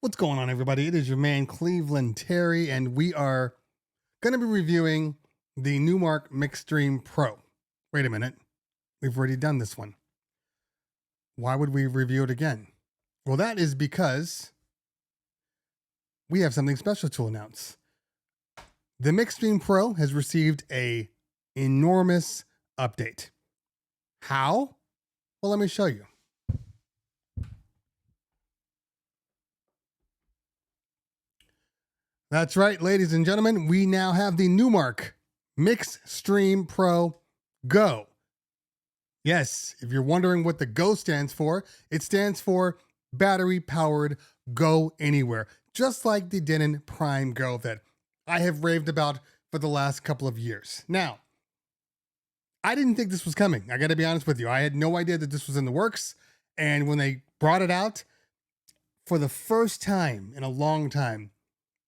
What's going on, everybody? It is your man, Cleveland Terry, and we are going to be reviewing the Newmark Mixstream Pro. Wait a minute. We've already done this one. Why would we review it again? Well, that is because we have something special to announce. The Mixstream Pro has received a enormous update. How? Well, let me show you. That's right, ladies and gentlemen. We now have the Newmark Mixstream Pro Go. Yes, if you're wondering what the Go stands for, it stands for battery powered Go Anywhere, just like the Denon Prime Go that I have raved about for the last couple of years. Now, I didn't think this was coming. I got to be honest with you. I had no idea that this was in the works. And when they brought it out, for the first time in a long time,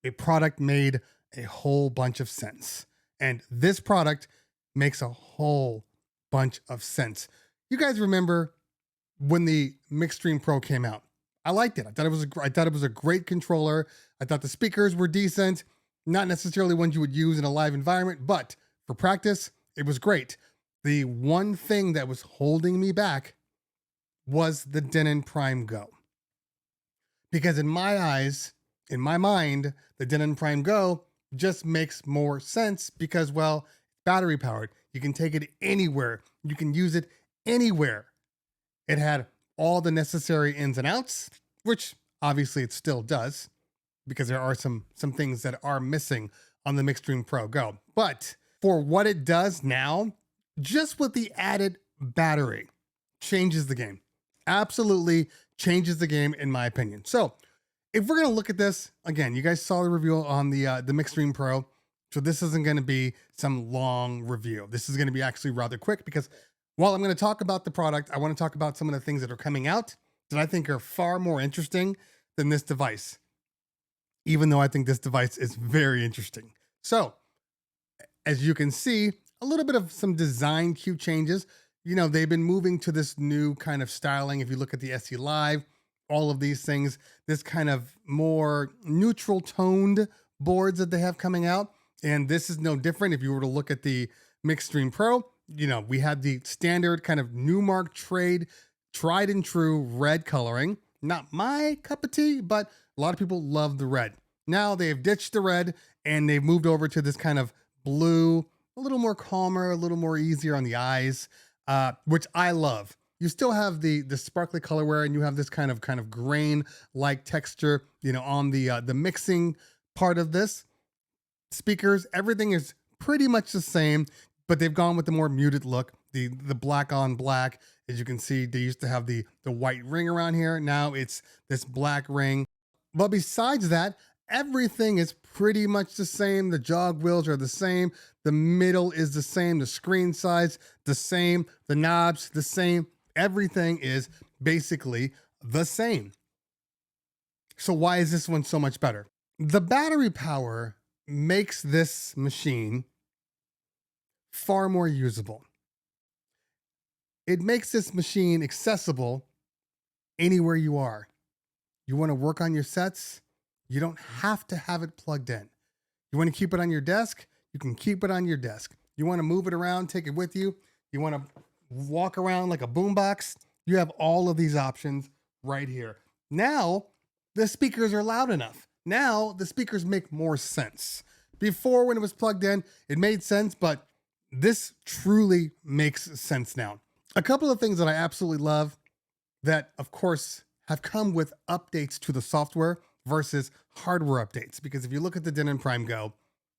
a product made a whole bunch of sense. And this product makes a whole bunch of sense. You guys remember when the Mixstream Pro came out? I liked it. I thought it was a great controller. I thought the speakers were decent, not necessarily ones you would use in a live environment, but for practice, it was great. The one thing that was holding me back was the Denon Prime Go. Because in my eyes, in my mind, the Denon Prime Go just makes more sense because, well, battery powered. You can take it anywhere. You can use it anywhere. It had all the necessary ins and outs, which obviously it still does because there are some things that are missing on the Mixstream Pro Go. But for what it does now, just with the added battery, changes the game. Absolutely changes the game, in my opinion. So if we're going to look at this, again, you guys saw the review on the Mixstream Pro, so this isn't going to be some long review. This is going to be actually rather quick because while I'm going to talk about the product, I want to talk about some of the things that are coming out that I think are far more interesting than this device, even though I think this device is very interesting. So, as you can see, a little bit of some design cue changes. You know, they've been moving to this new kind of styling. If you look at the SE Live, all of these things, this kind of more neutral toned boards that they have coming out. And this is no different. If you were to look at the Mixstream Pro, you know, we had the standard kind of Newmark tried and true red coloring. Not my cup of tea, but a lot of people love the red. Now they've ditched the red and they've moved over to this kind of blue, a little more calmer, a little more easier on the eyes, which I love. You still have the sparkly colorware, and you have this kind of grain-like texture, you know, on the mixing part of this. Speakers, everything is pretty much the same, but they've gone with the more muted look, the black on black. As you can see, they used to have the white ring around here. Now it's this black ring. But besides that, everything is pretty much the same. The jog wheels are the same. The middle is the same. The screen size, the same. The knobs, the same. Everything is basically the same. So why is this one so much better? The battery power makes this machine far more usable. It makes this machine accessible anywhere you are. You want to work on your sets? You don't have to have it plugged in. You want to keep it on your desk? You can keep it on your desk. You want to move it around, take it with you? You want to walk around like a boombox? You have all of these options right here. Now, the speakers are loud enough. Now, the speakers make more sense. Before, when it was plugged in, it made sense, but this truly makes sense now. A couple of things that I absolutely love that, of course, have come with updates to the software versus hardware updates. Because if you look at the Denon Prime Go,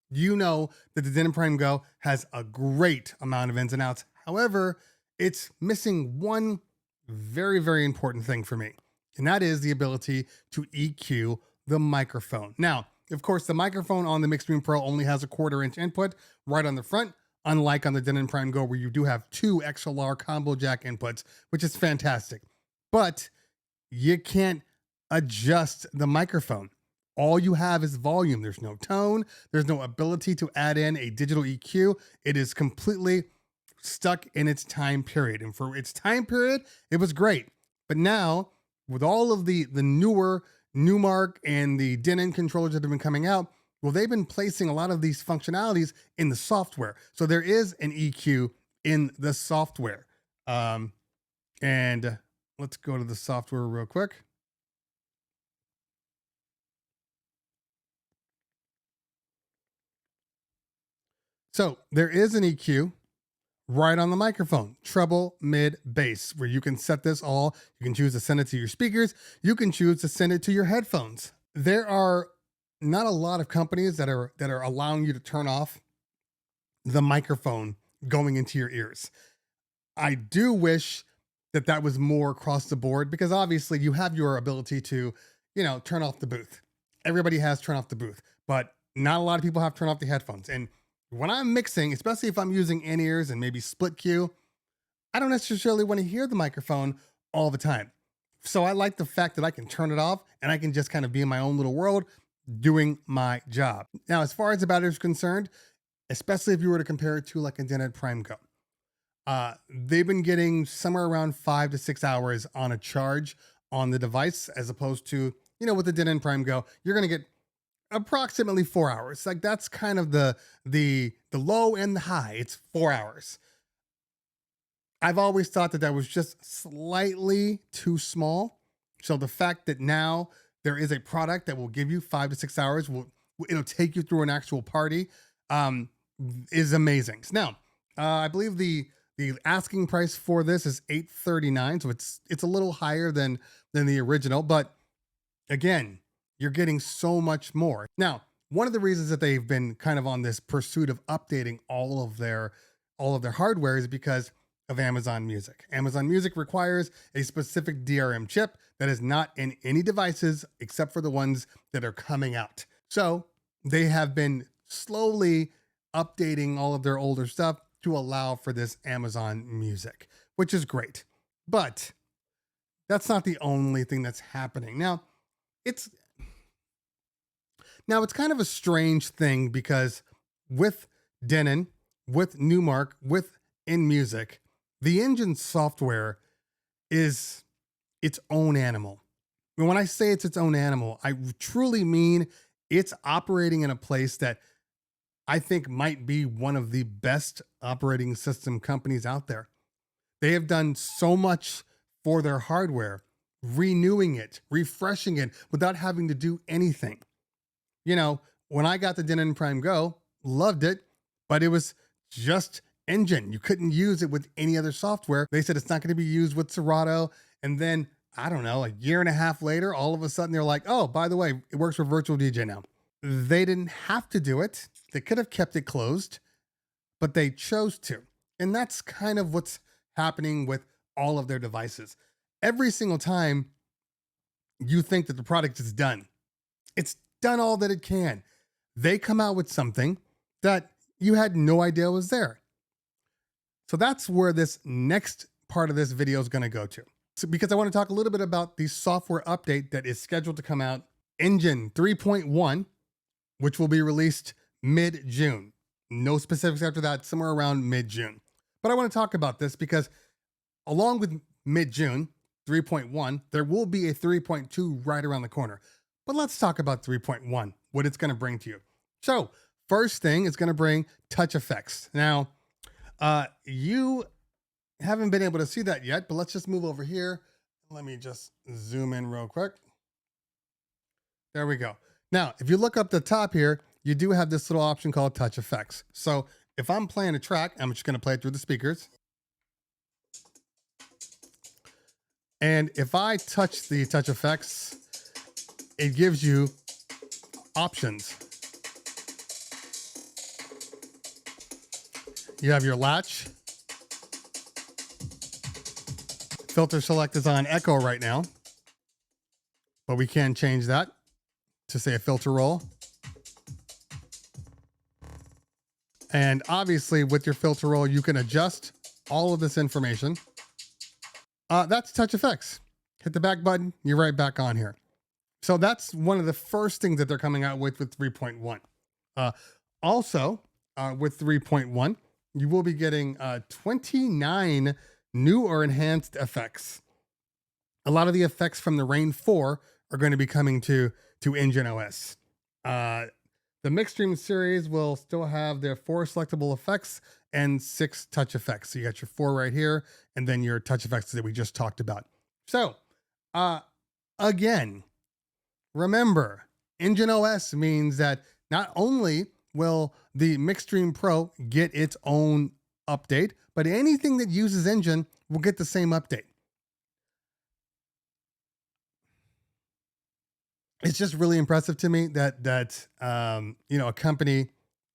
you know that the Denon Prime Go has a great amount of ins and outs. However, it's missing one very, very important thing for me, and that is the ability to EQ the microphone. Now, of course, the microphone on the Mixstream Pro only has a 1/4 inch input right on the front, unlike on the Denon Prime Go, where you do have 2 XLR combo jack inputs, which is fantastic. But you can't adjust the microphone. All you have is volume. There's no tone. There's no ability to add in a digital EQ. It is completely stuck in its time period. And for its time period, it was great. But now, with all of the newer Newmark and the Denon controllers that have been coming out, well, they've been placing a lot of these functionalities in the software. So there is an EQ in the software. And let's go to the software real quick. So there is an EQ right on the microphone, treble, mid, bass, where you can set this all. You can choose to send it to your speakers. You can choose to send it to your headphones. There are not a lot of companies that are allowing you to turn off the microphone going into your ears. I do wish that that was more across the board, because obviously you have your ability to, turn off the booth. Everybody has turn off the booth, but not a lot of people have turn off the headphones. And when I'm mixing, especially if I'm using in-ears and maybe split Q, I don't necessarily want to hear the microphone all the time. So I like the fact that I can turn it off and I can just kind of be in my own little world doing my job. Now, as far as the battery is concerned, especially if you were to compare it to like a Denon Prime Go, they've been getting somewhere around 5 to 6 hours on a charge on the device, as opposed to, with the Denon Prime Go, you're going to get approximately 4 hours. Like, that's kind of the low and the high. It's 4 hours. I've always thought that was just slightly too small. So the fact that now there is a product that will give you 5 to 6 hours, it'll take you through an actual party, is amazing. Now, I believe the asking price for this is $839, so it's a little higher than the original, but again, you're getting so much more. Now, one of the reasons that they've been kind of on this pursuit of updating all of their hardware is because of Amazon Music. Amazon Music requires a specific DRM chip that is not in any devices except for the ones that are coming out. So they have been slowly updating all of their older stuff to allow for this Amazon Music, which is great. But that's not the only thing that's happening. Now, it's kind of a strange thing, because with Denon, with Newmark, with InMusic, the engine software is its own animal. And when I say it's its own animal, I truly mean it's operating in a place that I think might be one of the best operating system companies out there. They have done so much for their hardware, renewing it, refreshing it without having to do anything. When I got the Denon Prime Go, loved it, but it was just engine. You couldn't use it with any other software. They said it's not going to be used with Serato. And then, I don't know, a year and a half later, all of a sudden they're like, oh, by the way, it works for Virtual DJ now. They didn't have to do it. They could have kept it closed, but they chose to. And that's kind of what's happening with all of their devices. Every single time you think that the product is done, it's done all that it can. They come out with something that you had no idea was there. So that's where this next part of this video is going to go to. So, because I want to talk a little bit about the software update that is scheduled to come out, Engine 3.1, which will be released mid-June. No specifics after that, somewhere around mid-June. But I want to talk about this because along with mid-June 3.1, there will be a 3.2 right around the corner. But let's talk about 3.1, what it's going to bring to you. So first thing, it's going to bring touch effects. Now, you haven't been able to see that yet, but let's just move over here. Let me just zoom in real quick. There we go. Now, if you look up the top here, you do have this little option called touch effects. So if I'm playing a track, I'm just going to play it through the speakers. And if I touch the touch effects, it gives you options. You have your latch. Filter select is on echo right now, but we can change that to say a filter roll. And obviously with your filter roll, you can adjust all of this information. That's touch effects. Hit the back button, you're right back on here. So that's one of the first things that they're coming out with 3.1. Also, with 3.1, you will be getting 29 new or enhanced effects. A lot of the effects from the Rain 4 are going to be coming to Engine OS. The Mixstream series will still have their 4 selectable effects and 6 touch effects. So you got your 4 right here, and then your touch effects that we just talked about. So, again, remember, Engine OS means that not only will the Mixstream Pro get its own update, but anything that uses Engine will get the same update. It's just really impressive to me that a company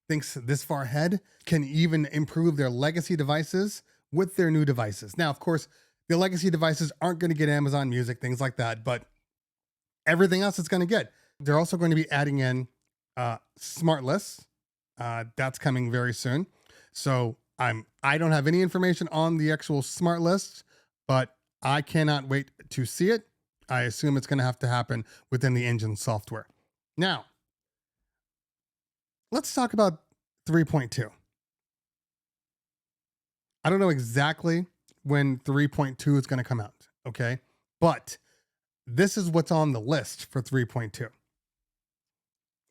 thinks this far ahead, can even improve their legacy devices with their new devices. Now, of course, the legacy devices aren't going to get Amazon Music, things like that, but everything else it's going to get. They're also going to be adding in smart lists. That's coming very soon. So I don't have any information on the actual smart lists, but I cannot wait to see it. I assume it's going to have to happen within the Engine software. Now, let's talk about 3.2. I don't know exactly when 3.2 is going to come out, okay? But this is what's on the list for 3.2.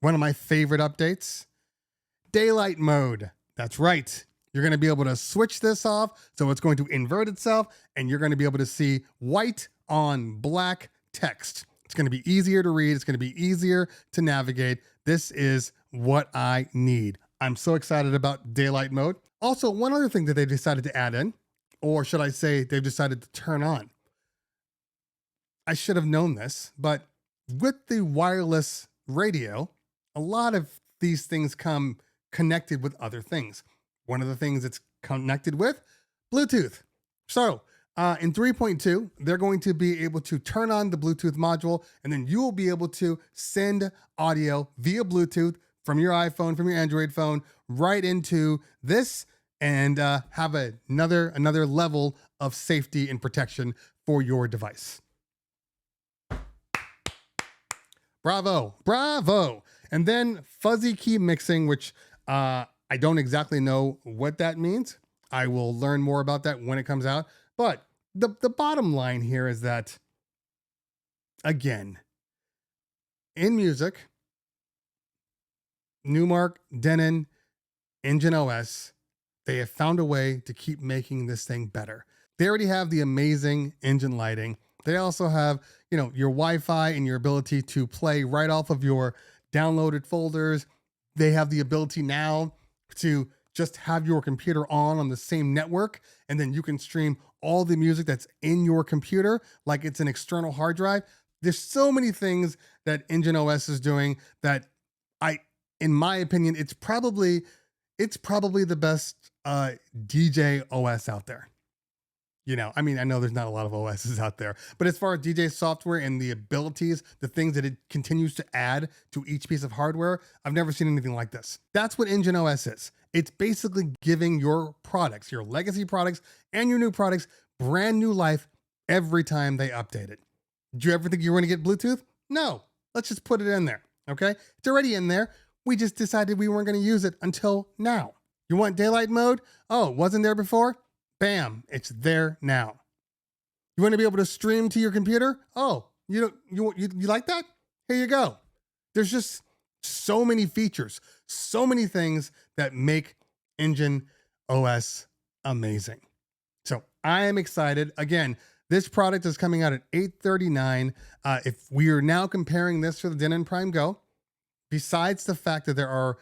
One of my favorite updates, daylight mode. That's right. You're going to be able to switch this off, so it's going to invert itself, and you're going to be able to see white on black text. It's going to be easier to read. It's going to be easier to navigate. This is what I need. I'm so excited about daylight mode. Also, one other thing that they decided to add in, or should I say they've decided to turn on. I should have known this, but with the wireless radio, a lot of these things come connected with other things. One of the things it's connected with, Bluetooth. So in 3.2, they're going to be able to turn on the Bluetooth module, and then you will be able to send audio via Bluetooth from your iPhone, from your Android phone, right into this, and have another level of safety and protection for your device. Bravo, bravo. And then fuzzy key mixing, which I don't exactly know what that means. I will learn more about that when it comes out. But the bottom line here is that, again, in music, Numark, Denon, Engine OS, they have found a way to keep making this thing better. They already have the amazing engine lighting. They also have, your Wi-Fi and your ability to play right off of your downloaded folders. They have the ability now to just have your computer on the same network, and then you can stream all the music that's in your computer like it's an external hard drive. There's so many things that Engine OS is doing that in my opinion, it's probably the best DJ OS out there. I know there's not a lot of OSs out there, but as far as DJ software and the abilities, the things that it continues to add to each piece of hardware, I've never seen anything like this. That's what Engine OS is. It's basically giving your products, your legacy products and your new products, brand new life every time they update it. Did you ever think you were going to get Bluetooth? No, let's just put it in there. Okay. It's already in there. We just decided we weren't going to use it until now. You want daylight mode? Oh, wasn't there before? Bam, it's there now. You want to be able to stream to your computer? Oh, you like that? Here you go. There's just so many features, so many things that make Engine OS amazing. So I am excited. Again, this product is coming out at $839. If we are now comparing this to the Denon Prime Go, besides the fact that there are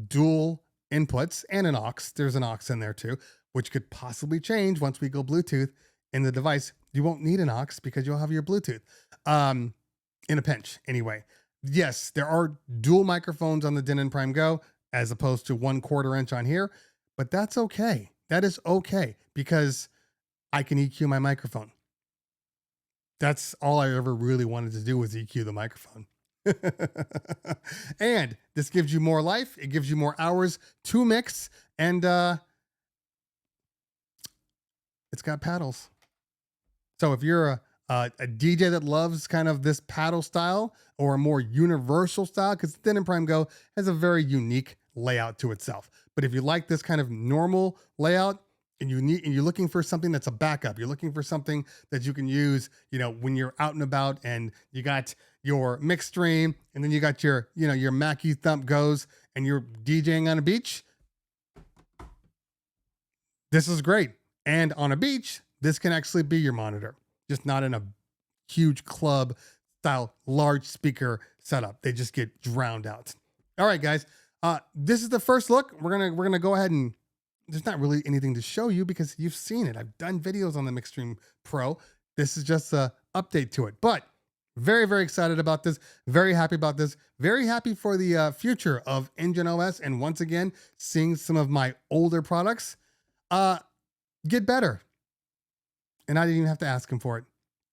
dual inputs and an aux, there's an aux in there too, which could possibly change once we go Bluetooth in the device. You won't need an aux because you'll have your Bluetooth in a pinch anyway. Yes, there are dual microphones on the Denon Prime Go as opposed to 1/4 inch on here, but that's okay. That is okay because I can EQ my microphone. That's all I ever really wanted to do was EQ the microphone. And this gives you more life. It gives you more hours to mix, and it's got paddles. So if you're a DJ that loves kind of this paddle style or a more universal style, because the Denon Prime Go has a very unique layout to itself. But if you like this kind of normal layout, and you're looking for something that's a backup. You're looking for something that you can use, when you're out and about, and you got your mix stream, and then you got your, your Mackie Thump Goes, and you're DJing on a beach. This is great. And on a beach, this can actually be your monitor, just not in a huge club style large speaker setup. They just get drowned out. All right, guys. This is the first look. We're gonna go ahead, and there's not really anything to show you because you've seen it. I've done videos on the MixStream Pro. This is just a update to it, but very, very excited about this. Very happy about this. Very happy for the future of Engine OS. And once again, seeing some of my older products get better. And I didn't even have to ask him for it.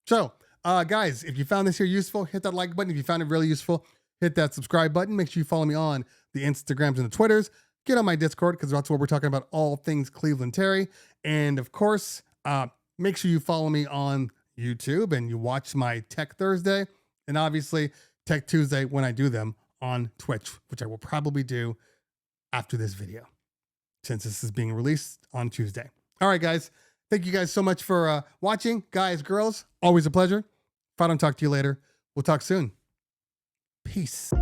So, guys, if you found this here useful, hit that like button. If you found it really useful, hit that subscribe button. Make sure you follow me on the Instagrams and the Twitters. Get on my Discord, because that's where we're talking about all things Cleveland Terry. And of course, make sure you follow me on YouTube and you watch my Tech Thursday, and obviously Tech Tuesday when I do them on Twitch, which I will probably do after this video, since this is being released on Tuesday. All right, guys. Thank you guys so much for watching. Guys, girls, always a pleasure. If I don't talk to you later, we'll talk soon. Peace.